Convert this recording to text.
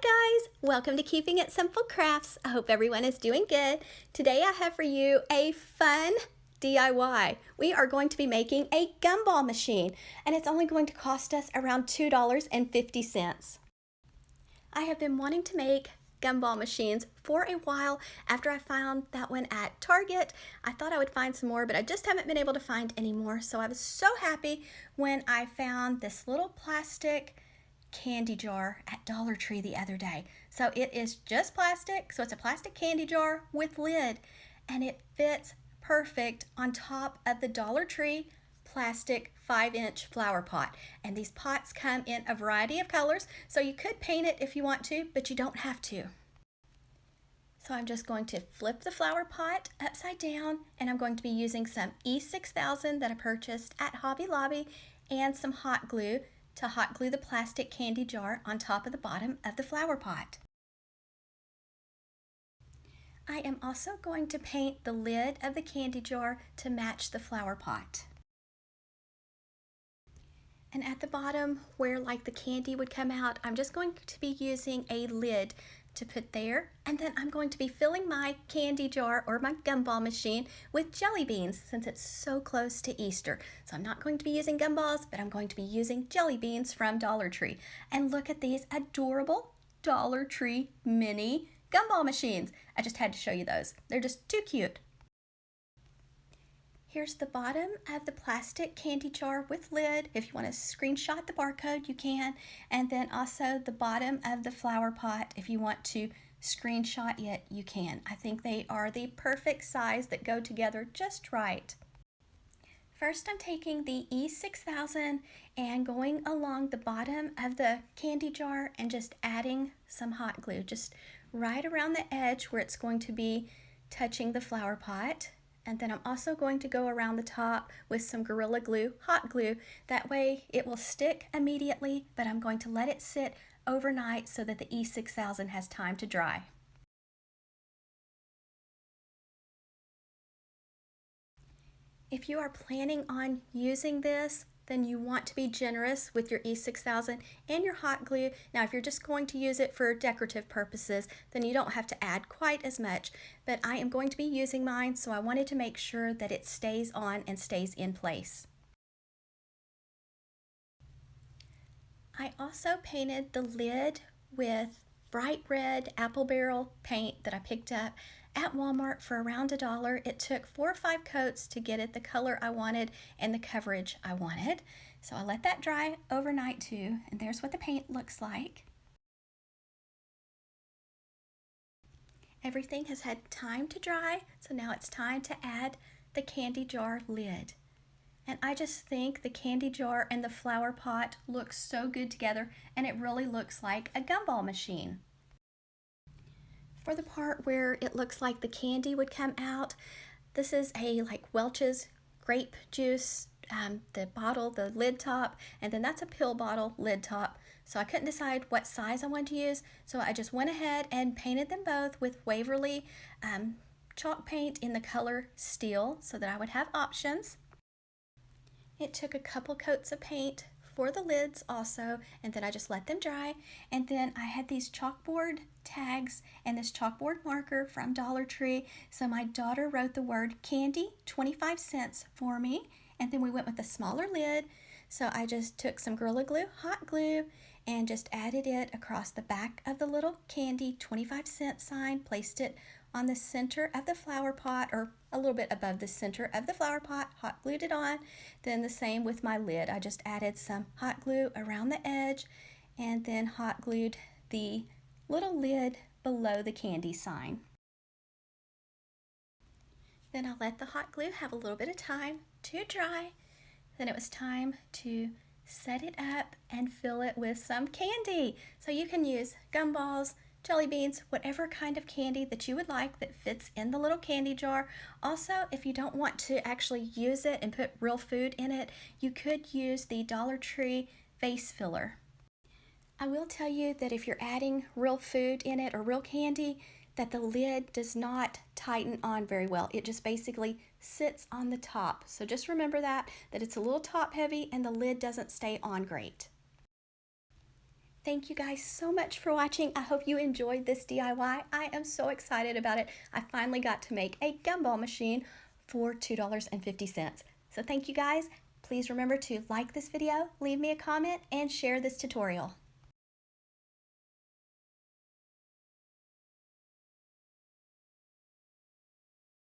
Hi guys, welcome to Keeping It Simple Crafts. I hope everyone is doing good. Today I have for you a fun DIY. We are going to be making a gumball machine and it's only going to cost us around $2.50. I have been wanting to make gumball machines for a while after I found that one at Target. I thought I would find some more, but I just haven't been able to find any more. So I was so happy when I found this little plastic candy jar at Dollar Tree the other day. So it is just plastic, so it's a plastic candy jar with lid, and it fits perfect on top of the Dollar Tree plastic 5-inch flower pot. And these pots come in a variety of colors, so you could paint it if you want to, but you don't have to. So I'm just going to flip the flower pot upside down, and I'm going to be using some E6000 that I purchased at Hobby Lobby and some hot glue to hot glue the plastic candy jar on top of the bottom of the flower pot. I am also going to paint the lid of the candy jar to match the flower pot. And at the bottom where like the candy would come out, I'm just going to be using a lid to put there, and then I'm going to be filling my candy jar or my gumball machine with jelly beans since it's so close to Easter. So I'm not going to be using gumballs, but I'm going to be using jelly beans from Dollar Tree. And look at these adorable Dollar Tree mini gumball machines. I just had to show you those. They're just too cute. Here's the bottom of the plastic candy jar with lid. If you want to screenshot the barcode, you can. And then also the bottom of the flower pot. If you want to screenshot it, you can. I think they are the perfect size that go together just right. First, I'm taking the E6000 and going along the bottom of the candy jar and just adding some hot glue, just right around the edge where it's going to be touching the flower pot. And then I'm also going to go around the top with some Gorilla Glue, hot glue. That way it will stick immediately, but I'm going to let it sit overnight so that the E6000 has time to dry. If you are planning on using this, then you want to be generous with your E6000 and your hot glue. Now, if you're just going to use it for decorative purposes, then you don't have to add quite as much, but I am going to be using mine, so I wanted to make sure that it stays on and stays in place. I also painted the lid with bright red apple barrel paint that I picked up at Walmart for around $1. It took 4 or 5 coats to get it the color I wanted and the coverage I wanted. So I let that dry overnight too, and there's what the paint looks like. Everything has had time to dry, so now it's time to add the candy jar lid. And I just think the candy jar and the flower pot look so good together, and it really looks like a gumball machine. For the part where it looks like the candy would come out, this is a like Welch's grape juice, the bottle, the lid top, and then that's a pill bottle lid top. So I couldn't decide what size I wanted to use, so I just went ahead and painted them both with Waverly chalk paint in the color Steel so that I would have options. It took a couple coats of paint for the lids also, and then I just let them dry. And then I had these chalkboard tags and this chalkboard marker from Dollar Tree. So my daughter wrote the word candy 25 cents for me, and then we went with a smaller lid. So I just took some Gorilla Glue, hot glue, and just added it across the back of the little candy 25-cent sign, placed it on the center of the flower pot, or a little bit above the center of the flower pot, hot glued it on. Then the same with my lid. I just added some hot glue around the edge and then hot glued the little lid below the candy sign. Then I let the hot glue have a little bit of time to dry. Then it was time to set it up and fill it with some candy. So you can use gumballs, jelly beans, whatever kind of candy that you would like that fits in the little candy jar. Also, if you don't want to actually use it and put real food in it, you could use the Dollar Tree vase filler. I will tell you that if you're adding real food in it or real candy, that the lid does not tighten on very well. It just basically sits on the top. So just remember that it's a little top heavy and the lid doesn't stay on great. Thank you guys so much for watching. I hope you enjoyed this DIY. I am so excited about it. I finally got to make a gumball machine for $2.50. So thank you guys. Please remember to like this video, leave me a comment, and share this tutorial.